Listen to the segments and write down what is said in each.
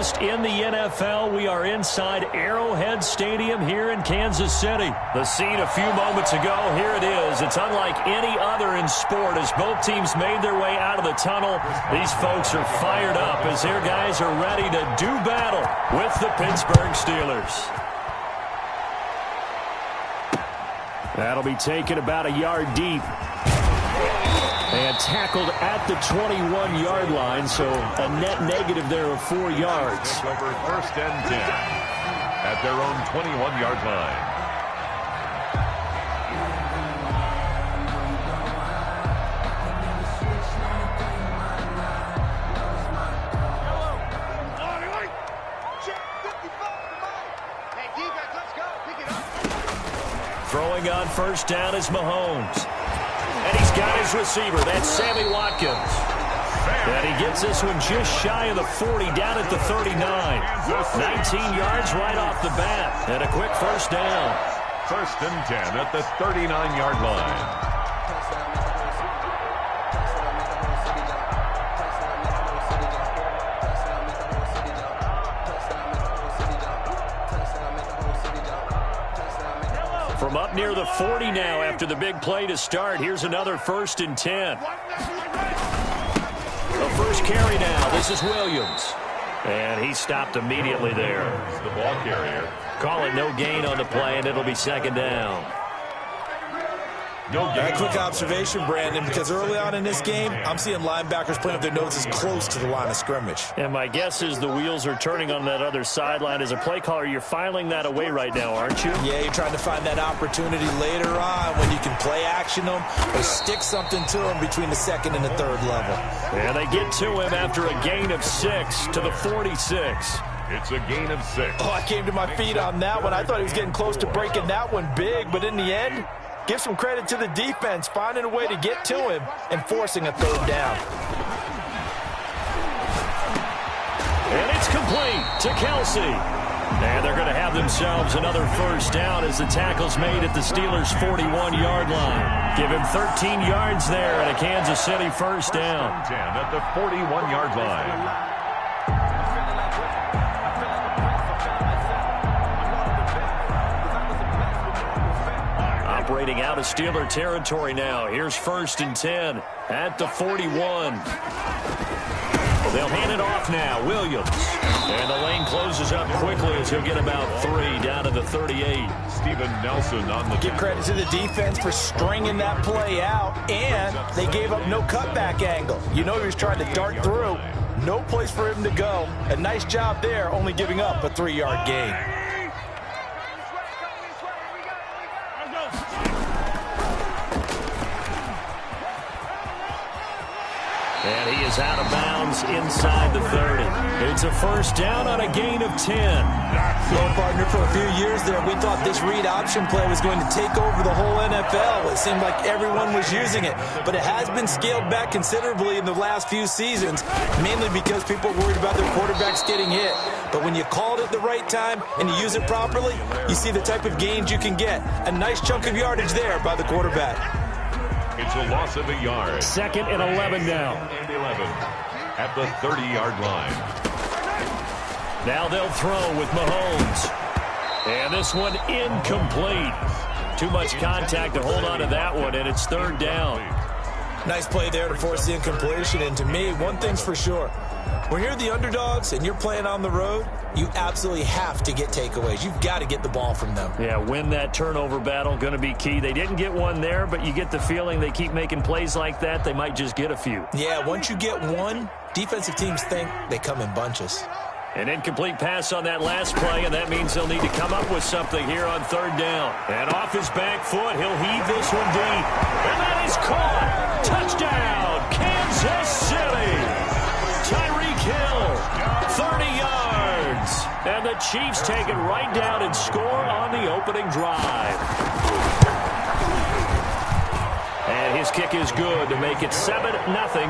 Broadcast in the NFL. We are inside Arrowhead Stadium here in Kansas City. The scene a few moments ago, here it is. It's unlike any other in sport as both teams made their way out of the tunnel. These folks are fired up as their guys are ready to do battle with the Pittsburgh Steelers. That'll be taken about a yard deep. And tackled at the 21-yard line, so a net negative there of 4 yards. Over 1st and 10 at their own 21-yard line. Throwing on 1st down is Mahomes. And he's got his receiver. That's Sammy Watkins. And he gets this one just shy of the 40, down at the 39. 19 yards right off the bat. And a quick 1st down. 1st and 10 at the 39-yard line. From up near the 40 now after the big play to start. Here's another 1st and 10. The first carry now. This is Williams. And he stopped immediately there. The ball carrier. Call it no gain on the play, and it'll be 2nd down. A quick observation, Brandon, because early on in this game, I'm seeing linebackers playing up their noses close to the line of scrimmage. And my guess is the wheels are turning on that other sideline. As a play caller, you're filing that away right now, aren't you? Yeah, you're trying to find that opportunity later on when you can play action them or stick something to them between the 2nd and the 3rd level. And they get to him after a gain of 6 to the 46. It's a gain of 6. Oh, I came to my feet on that one. I thought he was getting close to breaking that one big, but in the end, give some credit to the defense, finding a way to get to him and forcing a 3rd down. And it's complete to Kelsey. And they're going to have themselves another 1st down as the tackle's made at the Steelers' 41-yard line. Give him 13 yards there and a Kansas City 1st down. 10 at the 41-yard line. Operating out of Steeler territory now. Here's 1st and 10 at the 41. They'll hand it off now. Williams. And the lane closes up quickly as he'll get about 3 down to the 38. Steven Nelson on the... Give credit to the defense for stringing that play out, and they gave up no cutback angle. You know he was trying to dart through. No place for him to go. A nice job there, only giving up a 3-yard gain. And he is out of bounds inside the 30. It's a 1st down on a gain of 10. Well, partner, for a few years there, we thought this read option play was going to take over the whole NFL. It seemed like everyone was using it. But it has been scaled back considerably in the last few seasons, mainly because people are worried about their quarterbacks getting hit. But when you call it at the right time and you use it properly, you see the type of gains you can get. A nice chunk of yardage there by the quarterback. It's a loss of a yard. 2nd and 11 now. And 11 at the 30-yard line. Now they'll throw with Mahomes. And this one incomplete. Too much contact to hold on to that one, and it's 3rd down. Nice play there to force the incompletion. And to me, one thing's for sure. When you're the underdogs and you're playing on the road, you absolutely have to get takeaways. You've got to get the ball from them. Yeah, win that turnover battle, going to be key. They didn't get one there, but you get the feeling they keep making plays like that, they might just get a few. Yeah, once you get one, defensive teams think they come in bunches. An incomplete pass on that last play, and that means they'll need to come up with something here on 3rd down. And off his back foot, he'll heave this one deep. And that is caught. Touchdown, Kansas City. Tyreek Hill, 30 yards. And the Chiefs take it right down and score on the opening drive. And his kick is good to make it 7-0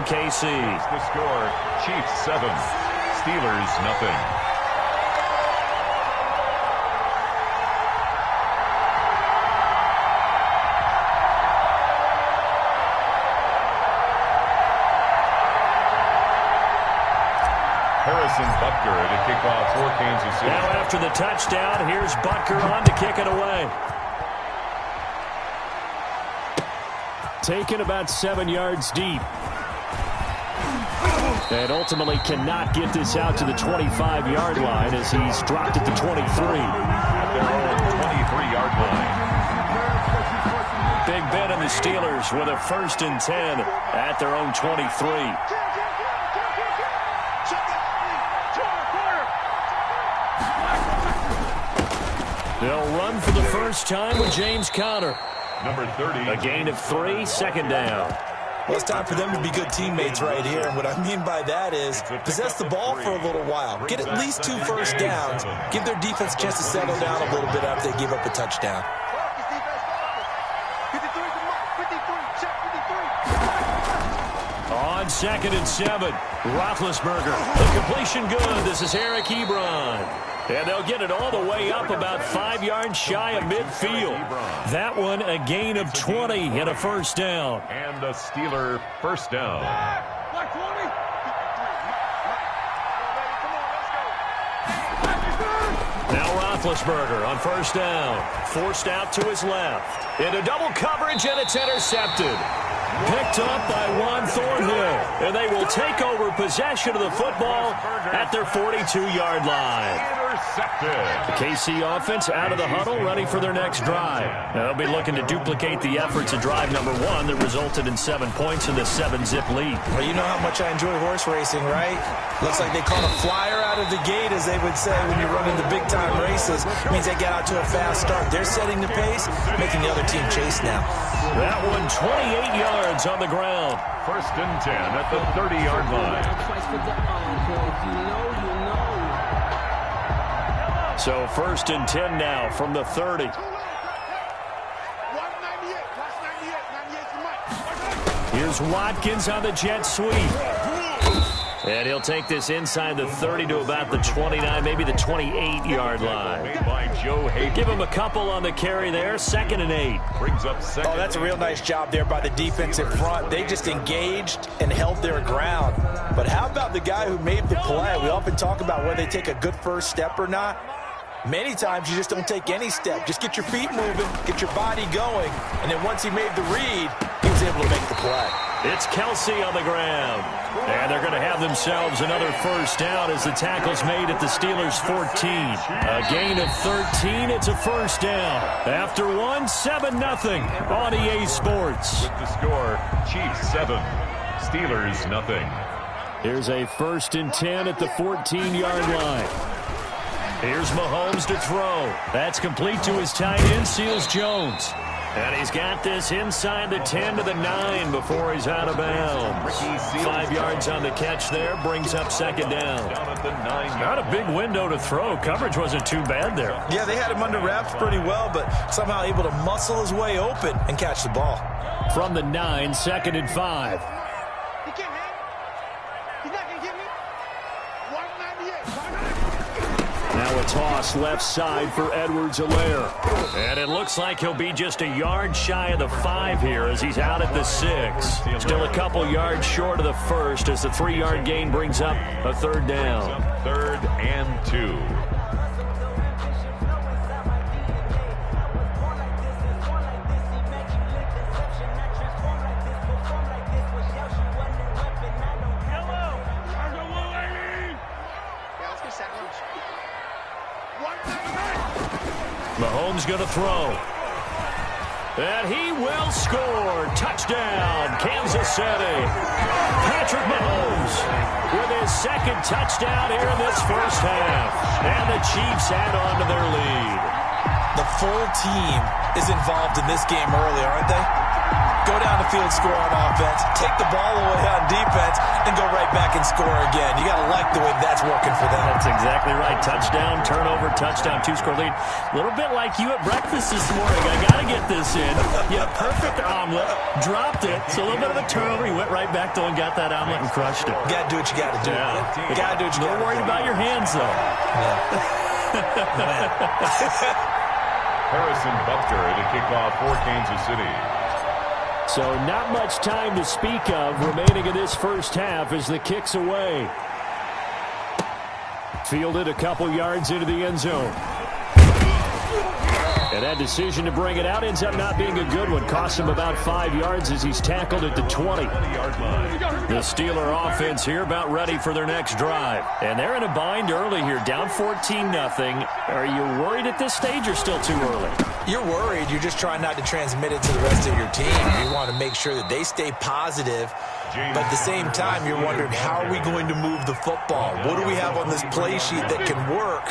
KC. The score, Chiefs 7, Steelers nothing. Harrison Butker to kick off for Kansas City. Now after the touchdown, here's Butker on to kick it away. Taken about 7 yards deep. And ultimately cannot get this out to the 25-yard line as he's dropped at the 23. At their own 23-yard line. Big Ben and the Steelers with a 1st and 10 at their own 23. They'll run for the first time with James Conner. Number 30. A gain of 3, 2nd down. Well, it's time for them to be good teammates right here. And what I mean by that is possess the ball for a little while. Get at least 2 first downs. Give their defense a chance to settle down a little bit after they give up a touchdown. On 2nd and 7, Roethlisberger. The completion good. This is Eric Ebron. And they'll get it all the way up about 5 yards shy of midfield. That one a gain of 20 and a 1st down. And a Steeler 1st down. Now Roethlisberger on 1st down. Forced out to his left. Into double coverage, and it's intercepted. Picked up by Juan Thornhill. And they will take over possession of the football at their 42-yard line. The KC offense out of the huddle, ready for their next drive. They'll be looking to duplicate the efforts of drive number 1 that resulted in 7 points in the 7-zip lead. Well, you know how much I enjoy horse racing, right? Looks like they caught a flyer out of the gate, as they would say when you're running the big-time races. It means they got out to a fast start. They're setting the pace, making the other team chase now. That one 28 yards on the ground. 1st and 10 at the 30-yard line. So 1st and 10 now from the 30. Here's Watkins on the jet sweep. And he'll take this inside the 30 to about the 29, maybe the 28-yard line. Give him a couple on the carry there. 2nd and 8. Brings up 2nd. Oh, that's a real nice job there by the defensive front. They just engaged and held their ground. But how about the guy who made the play? We often talk about whether they take a good first step or not. Many times you just don't take any step. Just get your feet moving, get your body going, and then once he made the read, he was able to make the play. It's Kelsey on the ground. And they're going to have themselves another 1st down as the tackle's made at the Steelers' 14. A gain of 13. It's a 1st down. After 1, 7-0 on EA Sports. With the score, Chiefs 7, Steelers nothing. Here's a 1st and 10 at the 14-yard line. Here's Mahomes to throw. That's complete to his tight end, Seals Jones. And he's got this inside the 10 to the 9 before he's out of bounds. 5 yards on the catch there, brings up 2nd down. Not a big window to throw. Coverage wasn't too bad there. Yeah, they had him under wraps pretty well, but somehow able to muscle his way open and catch the ball. From the 9, 2nd and 5. Now a toss left side for Edwards-Helaire. And it looks like he'll be just a yard shy of the 5 here as he's out at the 6. Still a couple yards short of the 1st as the 3-yard gain brings up a 3rd down. 3rd and 2. Mahomes going to throw. And he will score. Touchdown, Kansas City. Patrick Mahomes with his 2nd touchdown here in this 1st half. And the Chiefs add on to their lead. The full team is involved in this game early, aren't they? Go down the field, score on offense, take the ball away on defense, and go right back and score again. You got to like the way that's working for them. That's exactly right. Touchdown, turnover, touchdown, 2-score lead. A little bit like you at breakfast this morning. I got to get this in. Yeah, perfect omelet. Dropped it. So a little bit of a turnover. He went right back, though, and got that omelet and crushed it. You got to do what you got to do. Yeah. You got to do what you got to do. Don't worry about your hands, though. Yeah. Harrison Butker to kick off for Kansas City. So not much time to speak of remaining in this 1st half as the kick's away. Fielded a couple yards into the end zone. And that decision to bring it out ends up not being a good one. Costs him about 5 yards as he's tackled at the 20. The Steeler offense here about ready for their next drive. And they're in a bind early here, down 14-0. Are you worried at this stage or still too early? You're worried. You're just trying not to transmit it to the rest of your team. You want to make sure that they stay positive. But at the same time, you're wondering, how are we going to move the football? What do we have on this play sheet that can work?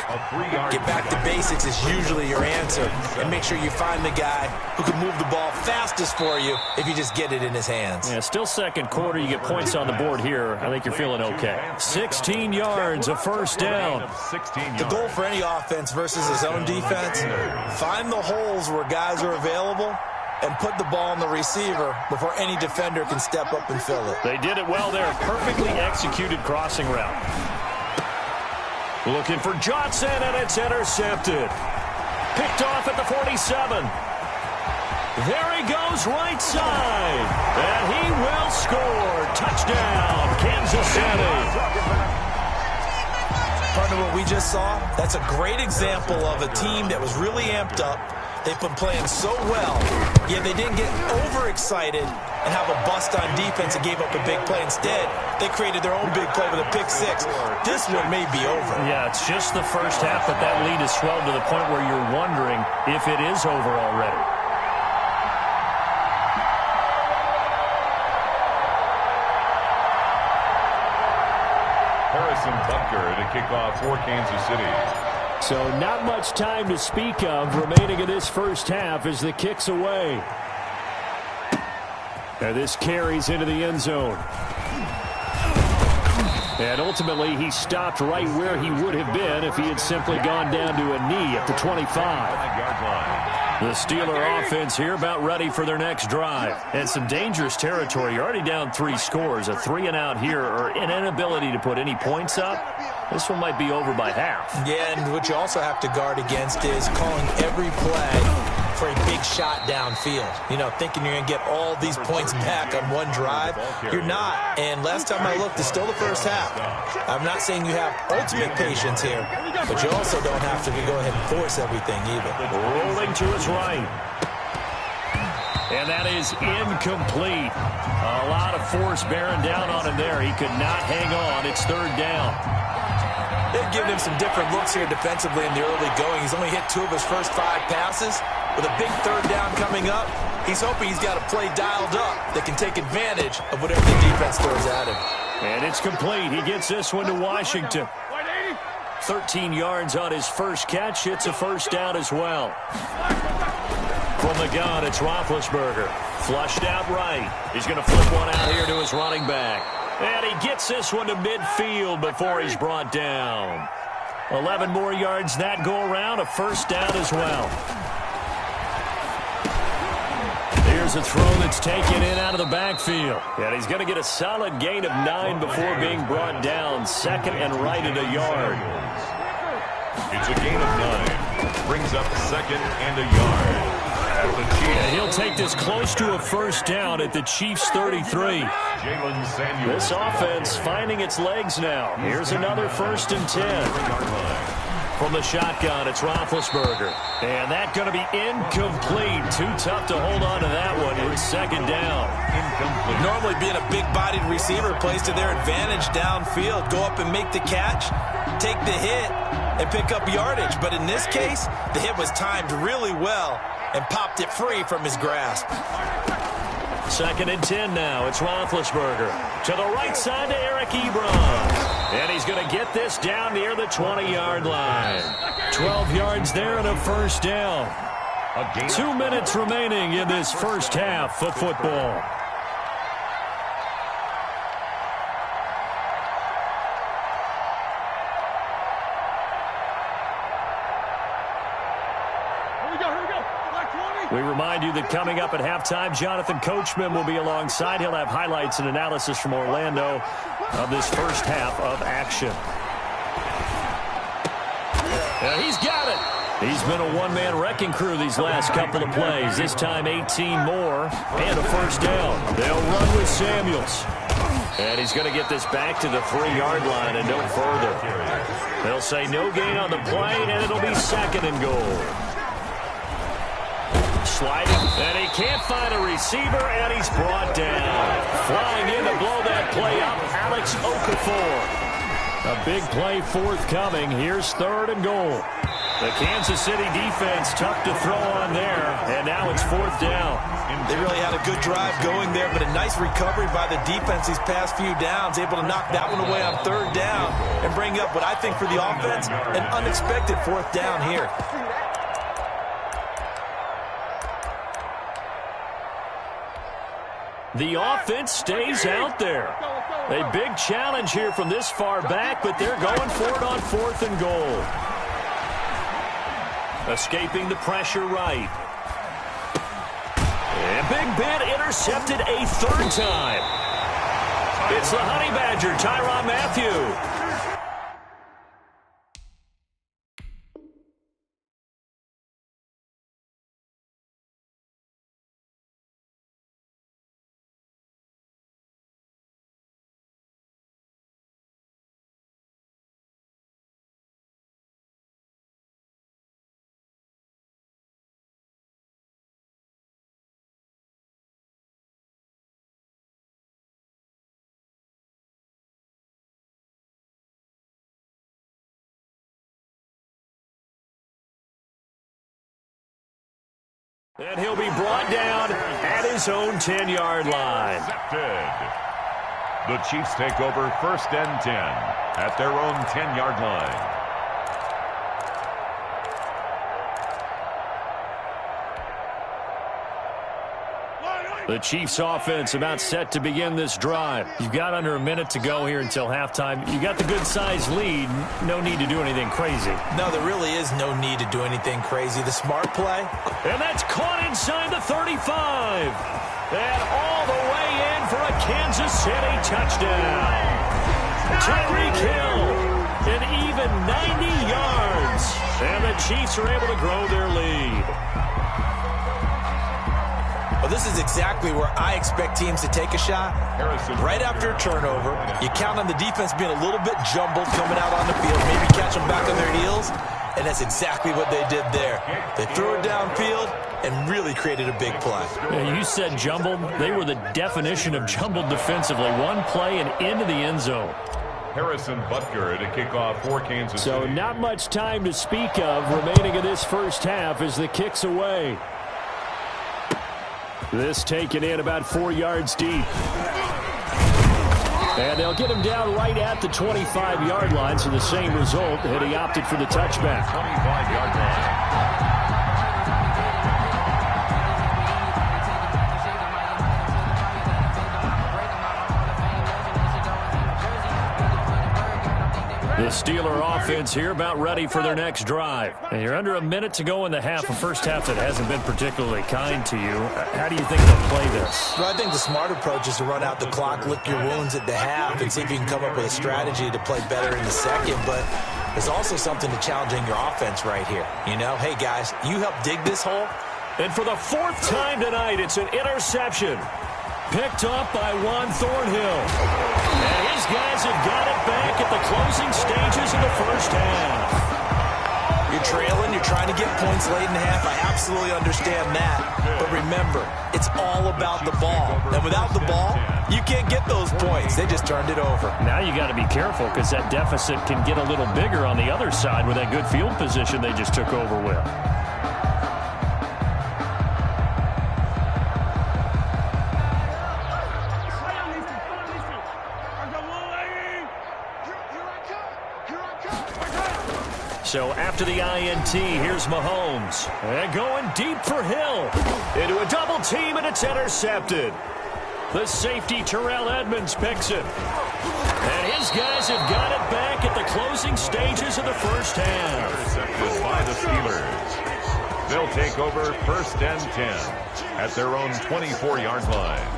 Get back to basics is usually your answer. And make sure you find the guy who can move the ball fastest for you if you just get it in his hands. Yeah, still second quarter. You get points on the board here. I think you're feeling okay. 16 yards, a first down. The goal for any offense versus his own defense, find the holes where guys are available and put the ball on the receiver before any defender can step up and fill it. They did it well there. Perfectly executed crossing route. Looking for Johnson, and it's intercepted. Picked off at the 47. There he goes right side. And he will score. Touchdown, Kansas City. Partner, what we just saw, that's a great example of a team that was really amped up. They've been playing so well, yet they didn't get overexcited and have a bust on defense and gave up a big play. Instead, they created their own big play with a pick six. This one may be over. Yeah, it's just the first half, but that lead has swelled to the point where you're wondering if it is over already. Harrison Butker to kick off for Kansas City. So not much time to speak of remaining in this first half as the kick's away. And this carries into the end zone. And ultimately, he stopped right where he would have been if he had simply gone down to a knee at the 25. The Steeler offense here about ready for their next drive. And some dangerous territory. You're already down 3 scores. A 3-and-out here, or an inability to put any points up. This one might be over by half. Yeah, and what you also have to guard against is calling every play for a big shot downfield. You know, thinking you're going to get all these points back on one drive. You're not. And last time I looked, it's still the first half. I'm not saying you have ultimate patience here, but you also don't have to go ahead and force everything either. Rolling to his right. And that is incomplete. A lot of force bearing down on him there. He could not hang on. It's third down. They've given him some different looks here defensively in the early going. He's only hit 2 of his first 5 passes. With a big third down coming up, he's hoping he's got a play dialed up that can take advantage of whatever the defense throws at him. And it's complete. He gets this one to Washington. 13 yards on his first catch. It's a first down as well. From the gun, it's Roethlisberger. Flushed out right. He's going to flip one out here to his running back. And he gets this one to midfield before he's brought down. 11 more yards that go around. A first down as well. Here's a throw that's taken in out of the backfield. And he's going to get a solid gain of 9 before being brought down. Second and right at a yard. It's a gain of 9. Brings up second and a yard. And he'll take this close to a first down at the Chiefs' 33. This offense finding its legs now. Here's another 1st and 10. From the shotgun, it's Roethlisberger. And that's going to be incomplete. Too tough to hold on to that one. It's second down. Normally being a big-bodied receiver plays to their advantage downfield. Go up and make the catch, take the hit, and pick up yardage. But in this case, the hit was timed really well and popped it free from his grasp. Second and 10 now. It's Roethlisberger. To the right side to Eric Ebron. And he's going to get this down near the 20-yard line. 12 yards there and a first down. 2 minutes remaining in this first half of football. We remind you that coming up at halftime, Jonathan Coachman will be alongside. He'll have highlights and analysis from Orlando of this first half of action. And he's got it. He's been a one-man wrecking crew these last couple of plays. This time 18 more and a first down. They'll run with Samuels. And he's going to get this back to the 3-yard line and no further. They'll say no gain on the play, and it'll be 2nd and goal. Sliding, and he can't find a receiver, and he's brought down. Flying in to blow that play up, Alex Okafor. A big play forthcoming. Here's 3rd and goal. The Kansas City defense tough to throw on there, and now it's 4th down. They really had a good drive going there, but a nice recovery by the defense these past few downs, able to knock that one away on 3rd down and bring up what I think for the offense, an unexpected 4th down here. The offense stays out there. A big challenge here from this far back, but they're going for it on 4th and goal. Escaping the pressure right. And Big Ben intercepted a 3rd time. It's the Honey Badger, Tyrann Mathieu. And he'll be brought down at his own 10-yard line. The Chiefs take over 1st and 10 at their own 10-yard line. The Chiefs offense about set to begin this drive. You've got under a minute to go here until halftime. You got the good-sized lead. No need to do anything crazy. No, there really is no need to do anything crazy. The smart play. And that's caught inside the 35. And all the way in for a Kansas City touchdown. Tyreek Hill, an even 90 yards. And the Chiefs are able to grow their lead. Well, this is exactly where I expect teams to take a shot. Right after a turnover, you count on the defense being a little bit jumbled coming out on the field, maybe catch them back on their heels, and that's exactly what they did there. They threw it downfield and really created a big play. Yeah, you said jumbled. They were the definition of jumbled defensively. One play and into the end zone. Harrison Butker to kick off for Kansas City. So not much time to speak of remaining in this first half as the kick's away. This taken in about 4 yards deep. And they'll get him down right at the 25-yard line, so the same result, and he opted for the touchback. 25-yard line. The Steeler offense here about ready for their next drive. And you're under a minute to go in the half, a first half that hasn't been particularly kind to you. How do you think they'll play this? Well, I think the smart approach is to run out the clock, lick your wounds at the half, and see if you can come up with a strategy to play better in the second. But there's also something to challenging your offense right here. You know, hey, guys, you help dig this hole. And for the 4th time tonight, it's an interception. Picked up by Juan Thornhill. And his guys have got it back at the closing stages of the first half. You're trailing, you're trying to get points late in the half. I absolutely understand that. But remember, it's all about the ball. And without the ball, you can't get those points. They just turned it over. Now you got to be careful because that deficit can get a little bigger on the other side with that good field position they just took over with. So after the INT, here's Mahomes. And going deep for Hill. Into a double team, and it's intercepted. The safety, Terrell Edmonds, picks it. And his guys have got it back at the closing stages of the first half. Intercepted by the Steelers. They'll take over 1st and 10 at their own 24-yard line.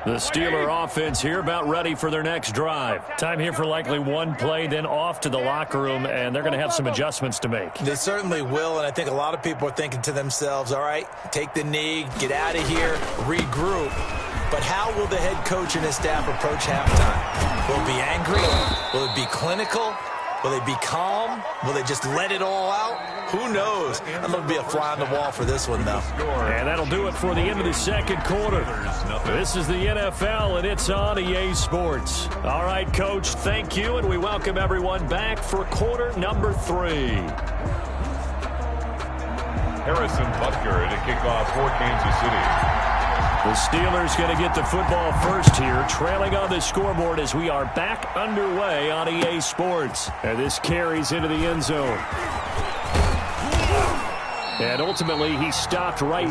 The Steeler offense here about ready for their next drive. Time here for likely one play, then off to the locker room, and they're going to have some adjustments to make. They certainly will, and I think a lot of people are thinking to themselves, all right, take the knee, get out of here, regroup. But how will the head coach and his staff approach halftime? Will it be angry? Will it be clinical? Will they be calm? Will they just let it all out? Who knows? I'm going to be a fly on the wall for this one, though. And that'll do it for the end of the second quarter. This is the NFL, and it's on EA Sports. All right, Coach, thank you, and we welcome everyone back for quarter number 3. Harrison Butker to kick off for Kansas City. The Steelers going to get the football first here, trailing on the scoreboard as we are back underway on EA Sports. And this carries into the end zone. And ultimately, he stopped right